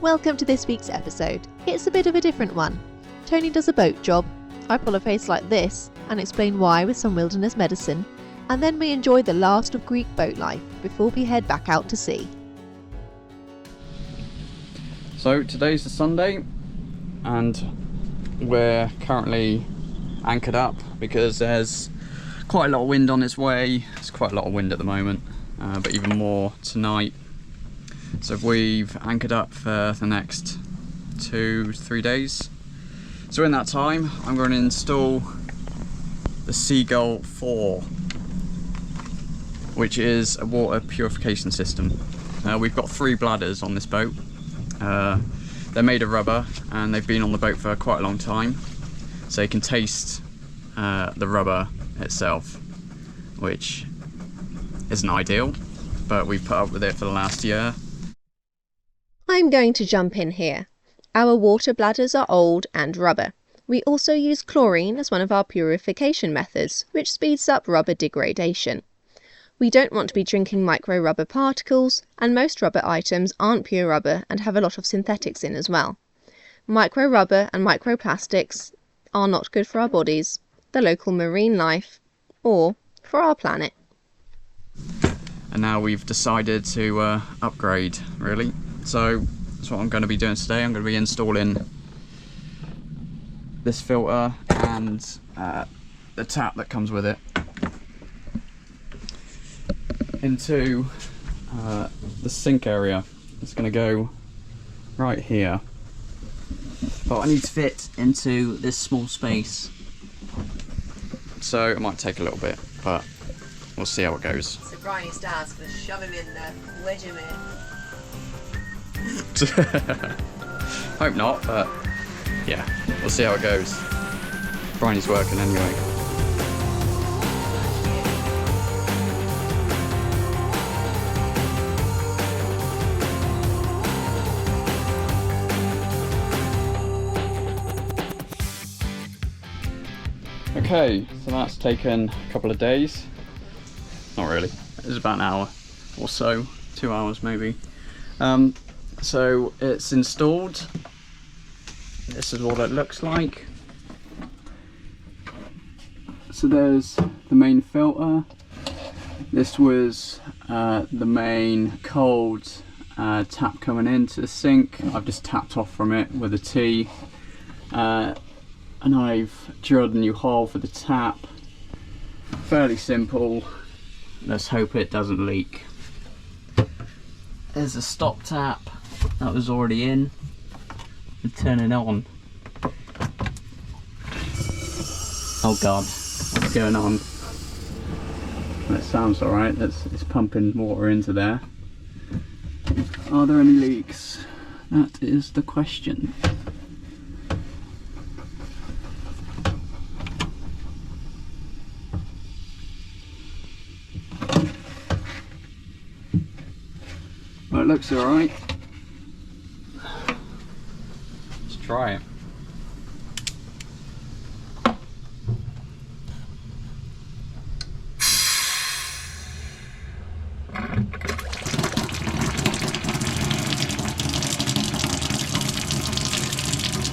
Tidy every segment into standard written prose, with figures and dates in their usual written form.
Welcome to this week's episode. It's a bit of a different one. Tony does a boat job, I pull a face like this and explain why with some wilderness medicine, and then we enjoy the last of Greek boat life before we head back out to sea. So today's the Sunday and we're currently anchored up because there's quite a lot of wind on its way. There's quite a lot of wind at the moment, but even more tonight. So we've anchored up for the next 2-3 days. So in that time, I'm going to install the Seagull 4, which is a water purification system. We've got 3 bladders on this boat. They're made of rubber and they've been on the boat for quite a long time, so you can taste the rubber itself, which isn't ideal, but we've put up with it for the last year. I'm going to jump in here. Our water bladders are old and rubber. We also use chlorine as one of our purification methods, which speeds up rubber degradation. We don't want to be drinking micro rubber particles, and most rubber items aren't pure rubber and have a lot of synthetics in as well. Micro rubber and microplastics are not good for our bodies, the local marine life, or for our planet. And now we've decided to upgrade, really. So that's what I'm going to be doing today. I'm going to be installing this filter and the tap that comes with it into the sink area. It's going to go right here, but I need to fit into this small space, so it might take a little bit, but we'll see how it goes. So Bryony's dad's going to shove him in there, wedge him in. Hope not, but yeah, we'll see how it goes. Bryony's working anyway. Okay, so that's taken a couple of days. Not really, it was about an hour or so, 2 hours maybe. So it's installed. This is what it looks like. So there's the main filter. This was the main cold tap coming into the sink. I've just tapped off from it with a T. And I've drilled a new hole for the tap. Fairly simple. Let's hope it doesn't leak. There's a stop tap that was already in. We'll turn it on. Oh god, what's going on? That sounds alright. It's pumping water into there. Are there any leaks? That is the question. Well, it looks alright. Let's try it.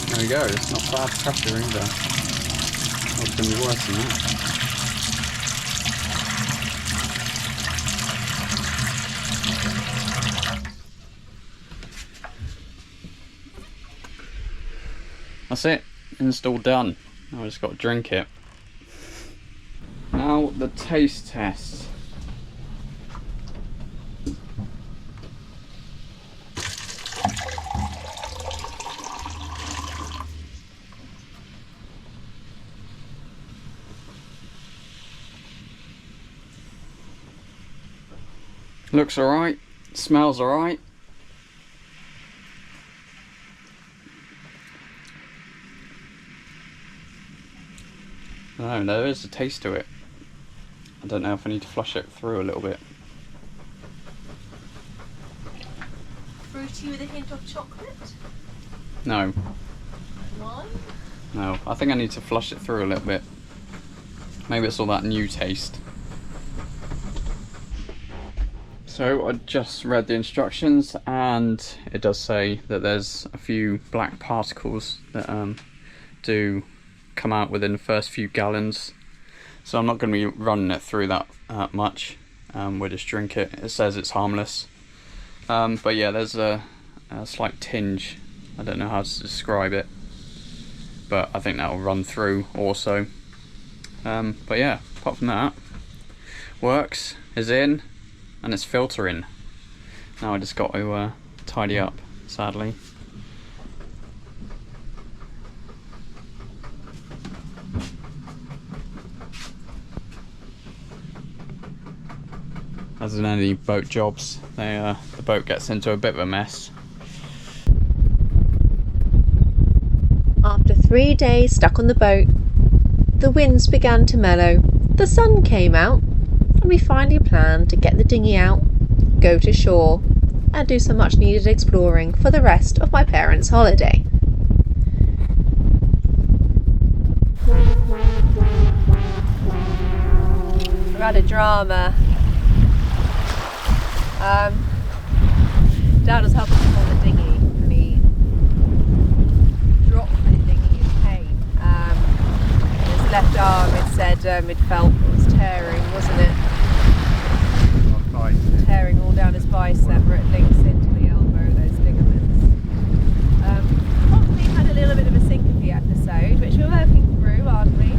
There we go, it's not bad pressure either. Oh, it's going to be worse than that. That's it, install done. Now I just got to drink it. Now the taste test. Looks alright, smells alright. No, there is a taste to it. I don't know if I need to flush it through a little bit. Fruity with a hint of chocolate? No. Wine? No, I think I need to flush it through a little bit. Maybe it's all that new taste. So I just read the instructions, and it does say that there's a few black particles that do come out within the first few gallons. So I'm not going to be running it through that much. We'll just drink it. It says it's harmless. But yeah, there's a slight tinge. I don't know how to describe it, but I think that'll run through also. But yeah, apart from that, works, is in, and it's filtering. Now I just got to tidy up, sadly. As in any boat jobs, the boat gets into a bit of a mess. After 3 days stuck on the boat, the winds began to mellow, the sun came out, and we finally planned to get the dinghy out, go to shore, and do some much needed exploring for the rest of my parents' holiday. We've had a drama. Dad was helping him on the dinghy and he dropped the dinghy in pain. His left arm, it said it felt it was tearing, wasn't it? Tearing all down his bicep where it links into the elbow, those ligaments. Probably had a little bit of a syncope episode, which we're working through, aren't we?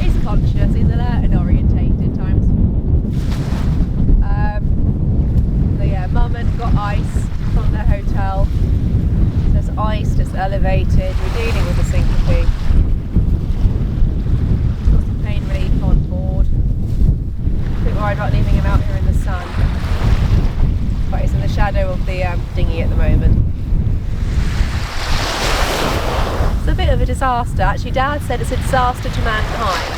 He's conscious, he's alert and orientated times 4. So yeah, Mum had got ice from their hotel. There's ice just elevated. We're dealing with a syncope. Got some pain relief on board. A bit worried about leaving him out here in the sun. But he's in the shadow of the dinghy at the moment. It's a bit of a disaster. Actually, Dad said it's a disaster to mankind.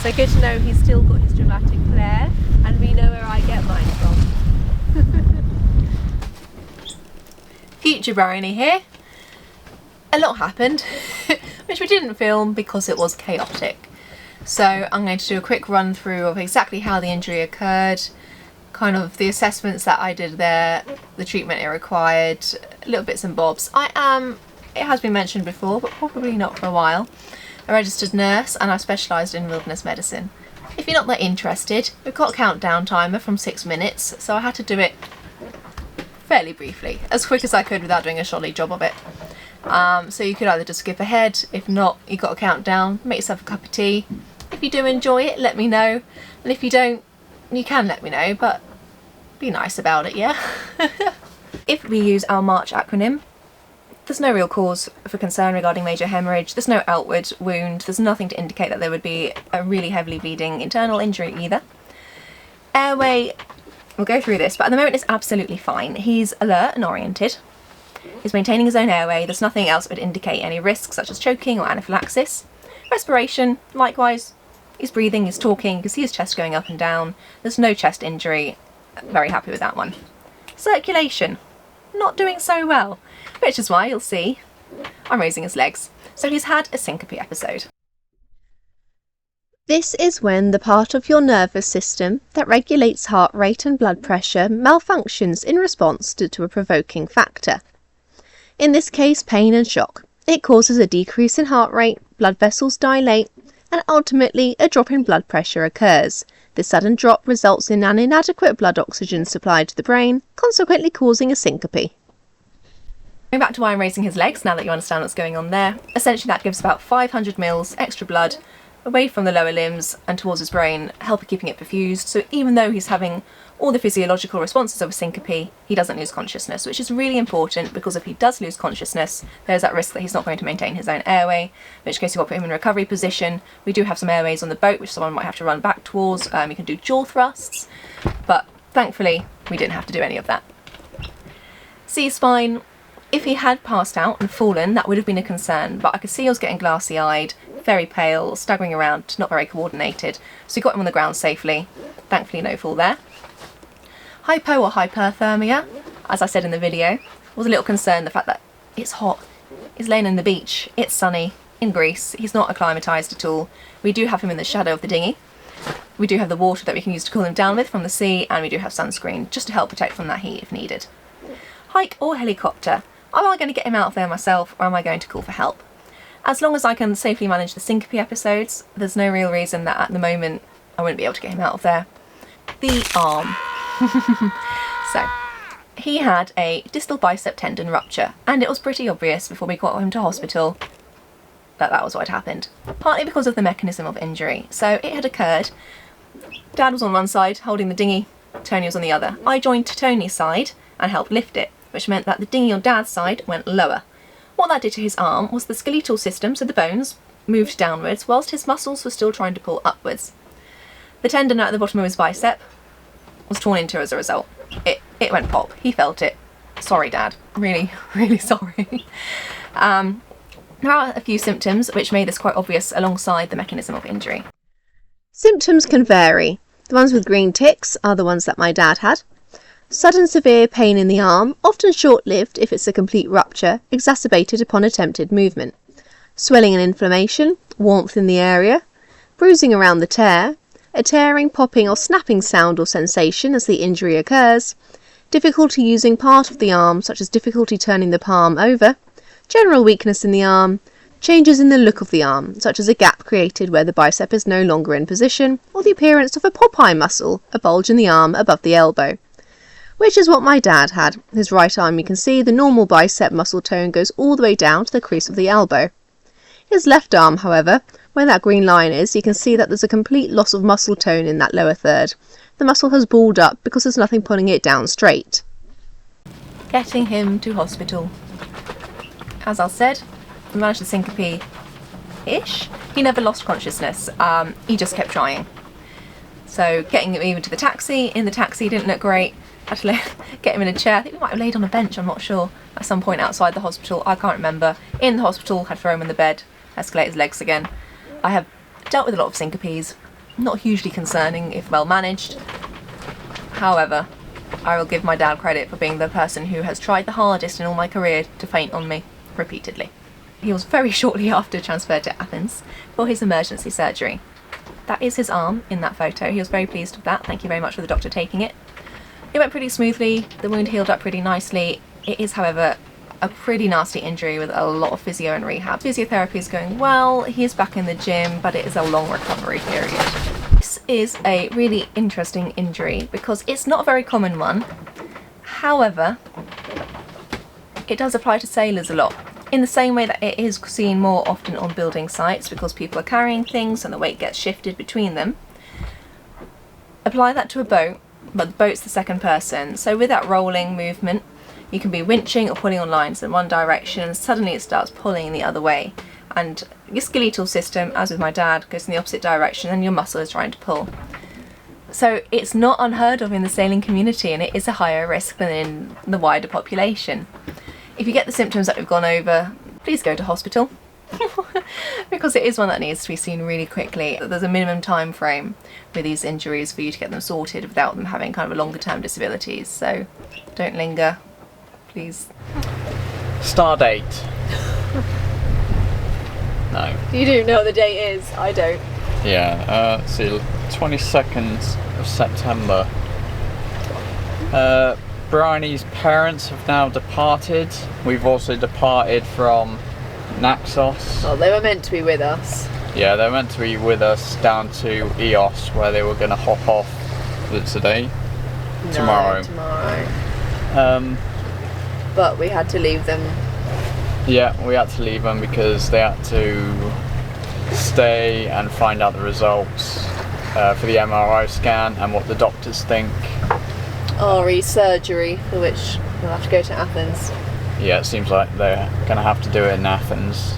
So good to know he's still got his dramatic flair, and we know where I get mine from. Future Bryony here. A lot happened, which we didn't film because it was chaotic. So I'm going to do a quick run through of exactly how the injury occurred, kind of the assessments that I did there, the treatment it required, little bits and bobs. I am, it has been mentioned before, but probably not for a while, a registered nurse, and I've specialised in wilderness medicine. If you're not that interested, we've got a countdown timer from 6 minutes, so I had to do it fairly briefly, as quick as I could without doing a shoddy job of it. So you could either just skip ahead, if not, you've got a countdown, make yourself a cup of tea. If you do enjoy it, let me know, and if you don't, you can let me know, but be nice about it, yeah? If we use our MARCH acronym, there's no real cause for concern regarding major hemorrhage, there's no outward wound, there's nothing to indicate that there would be a really heavily bleeding internal injury either. Airway, we'll go through this, but at the moment it's absolutely fine. He's alert and oriented. He's maintaining his own airway. There's nothing else that would indicate any risks such as choking or anaphylaxis. Respiration, likewise. He's breathing, he's talking, you can see his chest going up and down. There's no chest injury. Very happy with that one. Circulation, not doing so well, which is why you'll see I'm raising his legs. So he's had a syncope episode. This is when the part of your nervous system that regulates heart rate and blood pressure malfunctions in response to a provoking factor. In this case, pain and shock. It causes a decrease in heart rate, blood vessels dilate, and ultimately a drop in blood pressure occurs. This sudden drop results in an inadequate blood oxygen supply to the brain, consequently causing a syncope. Going back to why I'm raising his legs, now that you understand what's going on there, essentially that gives about 500 mils extra blood away from the lower limbs and towards his brain, helping keeping it perfused, so even though he's having all the physiological responses of a syncope, he doesn't lose consciousness, which is really important because if he does lose consciousness, there's that risk that he's not going to maintain his own airway, in which case you've got to put him in a recovery position. We do have some airways on the boat, which someone might have to run back towards. You can do jaw thrusts, but thankfully we didn't have to do any of that. C-spine, if he had passed out and fallen, that would have been a concern, but I could see he was getting glassy-eyed, very pale, staggering around, not very coordinated, so we got him on the ground safely. Thankfully no fall there. Hypo or hyperthermia, as I said in the video, was a little concern, the fact that it's hot, he's laying in the beach, it's sunny, in Greece, he's not acclimatised at all. We do have him in the shadow of the dinghy. We do have the water that we can use to cool him down with from the sea, and we do have sunscreen just to help protect from that heat if needed. Hike or helicopter? Am I going to get him out of there myself, or am I going to call for help? As long as I can safely manage the syncope episodes, there's no real reason that at the moment I wouldn't be able to get him out of there. The arm. So, he had a distal bicep tendon rupture, and it was pretty obvious before we got him to hospital that that was what had happened. Partly because of the mechanism of injury. So it had occurred, Dad was on one side holding the dinghy, Tony was on the other. I joined to Tony's side and helped lift it, which meant that the dinghy on Dad's side went lower. What that did to his arm was the skeletal system, so the bones, moved downwards whilst his muscles were still trying to pull upwards. The tendon at the bottom of his bicep was torn into as a result. It went pop. He felt it. Sorry, Dad. Really, really sorry. There are a few symptoms which made this quite obvious alongside the mechanism of injury. Symptoms can vary. The ones with green ticks are the ones that my dad had. Sudden severe pain in the arm, often short-lived if it's a complete rupture, exacerbated upon attempted movement. Swelling and inflammation, warmth in the area, bruising around the tear, a tearing, popping or snapping sound or sensation as the injury occurs, difficulty using part of the arm such as difficulty turning the palm over, general weakness in the arm, changes in the look of the arm, such as a gap created where the bicep is no longer in position, or the appearance of a Popeye muscle, a bulge in the arm above the elbow. Which is what my dad had. His right arm, you can see, the normal bicep muscle tone goes all the way down to the crease of the elbow. His left arm, however, where that green line is, you can see that there's a complete loss of muscle tone in that lower third. The muscle has balled up because there's nothing pulling it down straight. Getting him to hospital. As I said, we managed to syncope-ish. He never lost consciousness, he just kept trying. So getting him even to the taxi, in the taxi didn't look great. Had to get him in a chair. I think we might have laid on a bench, I'm not sure. At some point outside the hospital, I can't remember. In the hospital, had to throw him in the bed, escalate his legs again. I have dealt with a lot of syncopes, not hugely concerning if well managed. However, I will give my dad credit for being the person who has tried the hardest in all my career to faint on me repeatedly. He was very shortly after transferred to Athens for his emergency surgery. That is his arm in that photo. He was very pleased with that. Thank you very much for the doctor taking it. It went pretty smoothly. The wound healed up pretty nicely. It is, however, a pretty nasty injury with a lot of physio and rehab. Physiotherapy is going well. He is back in the gym, but it is a long recovery period. This is a really interesting injury because it's not a very common one. However, it does apply to sailors a lot, in the same way that it is seen more often on building sites because people are carrying things and the weight gets shifted between them. Apply that to a boat, but the boat's the second person, so with that rolling movement you can be winching or pulling on lines in one direction and suddenly it starts pulling the other way, and your skeletal system, as with my dad, goes in the opposite direction and your muscle is trying to pull. So it's not unheard of in the sailing community, and it is a higher risk than in the wider population. If you get the symptoms that we've gone over, please go to hospital because it is one that needs to be seen really quickly. There's a minimum time frame with these injuries for you to get them sorted without them having kind of a longer term disabilities, so don't linger, please. Star date. No. You do know what the date is, I don't. Yeah, let's see, 22nd of September. Bryony's parents have now departed. We've also departed from Naxos. Oh, they were meant to be with us. Yeah, they're meant to be with us down to Eos, where they were going to hop off today. Tomorrow. But we had to leave them. Yeah, we had to leave them because they had to stay and find out the results for the MRI scan and what the doctors think. RE surgery, for which we'll have to go to Athens. Yeah, it seems like they're going to have to do it in Athens.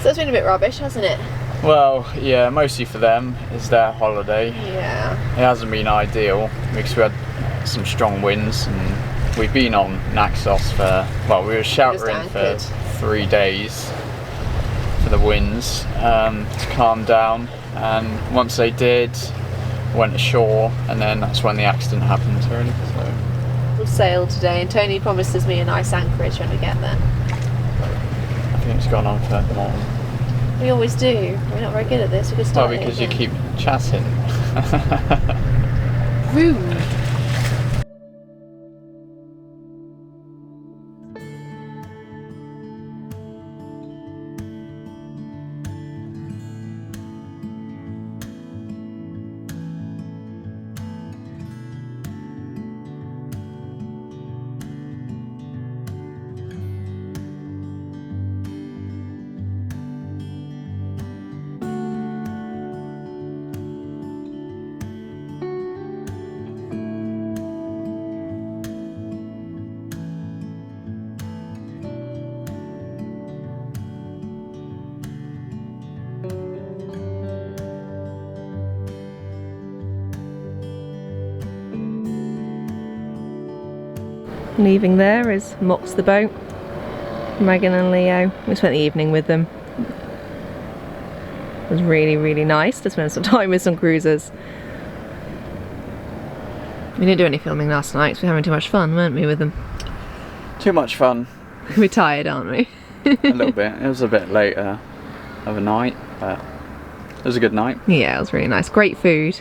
So it's been a bit rubbish, hasn't it? Well, yeah, mostly for them. It's their holiday. Yeah. It hasn't been ideal because we had some strong winds and we've been on Naxos for, well, we were sheltering for 3 days for the winds to calm down, and once they did, went ashore, and then that's when the accident happened really. So We'll sail today, and Tony promises me a nice anchorage when we get there. I think it's gone on for more. We always do. We're not very good at this. We just Well, because you keep chatting. Rude. Leaving there is Mops the boat. Megan and Leo. We spent the evening with them. It was really, really nice to spend some time with some cruisers. We didn't do any filming last night, so we were having too much fun, weren't we, with them? Too much fun. We're tired, aren't we? A little bit. It was a bit later of a night, but it was a good night. Yeah, it was really nice. Great food.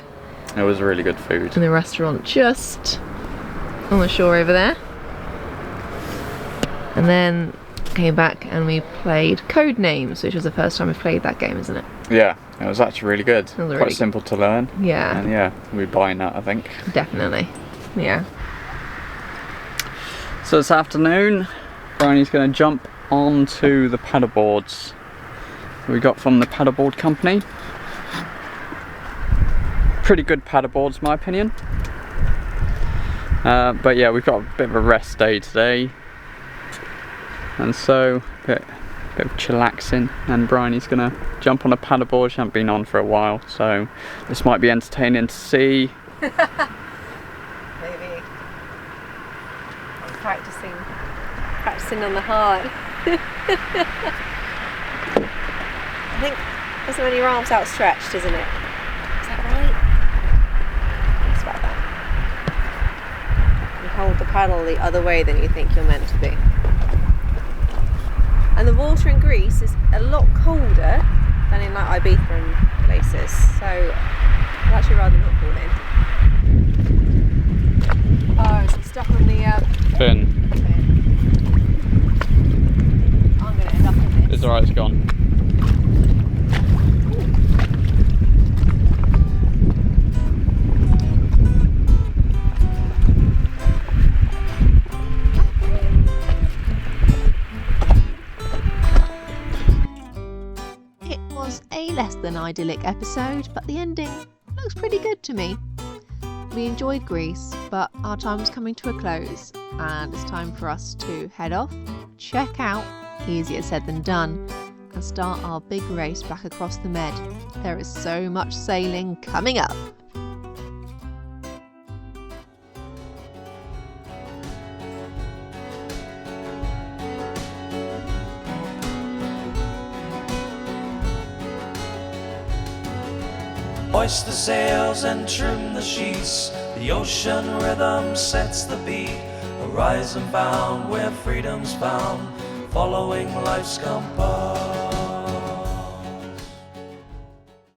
It was really good food. In the restaurant just on the shore over there. And then came back and we played Codenames, which was the first time we've played that game, isn't it? Yeah, it was actually really good. It was Quite really simple to learn. Yeah. And yeah, we're buying that, I think. Definitely. Yeah. So this afternoon, Bryony's going to jump onto the paddleboards we got from the paddleboard company. Pretty good paddleboards, in my opinion. But yeah, we've got a bit of a rest day today. And so, a bit of chillaxing, and Bryony's gonna jump on a paddleboard. She hasn't been on for a while, so this might be entertaining to see. Maybe. I'm practicing on the hard. I think that's when your arms outstretched, isn't it? Is that right? It's about that. You hold the paddle the other way than you think you're meant to be. And the water in Greece is a lot colder than in like Ibiza and places, so I'd actually rather not fall in. Oh, is it stuck on the Fin. I'm going to end up in this. It's alright, it's gone. A less than idyllic episode, but the ending looks pretty good to me. We enjoyed Greece, but our time was coming to a close, and it's time for us to head off, check out, easier said than done, and start our big race back across the Med. There is so much sailing coming up. Hoist the sails and trim the sheets. The ocean rhythm sets the beat. Horizon bound where freedom's found, following life's compass.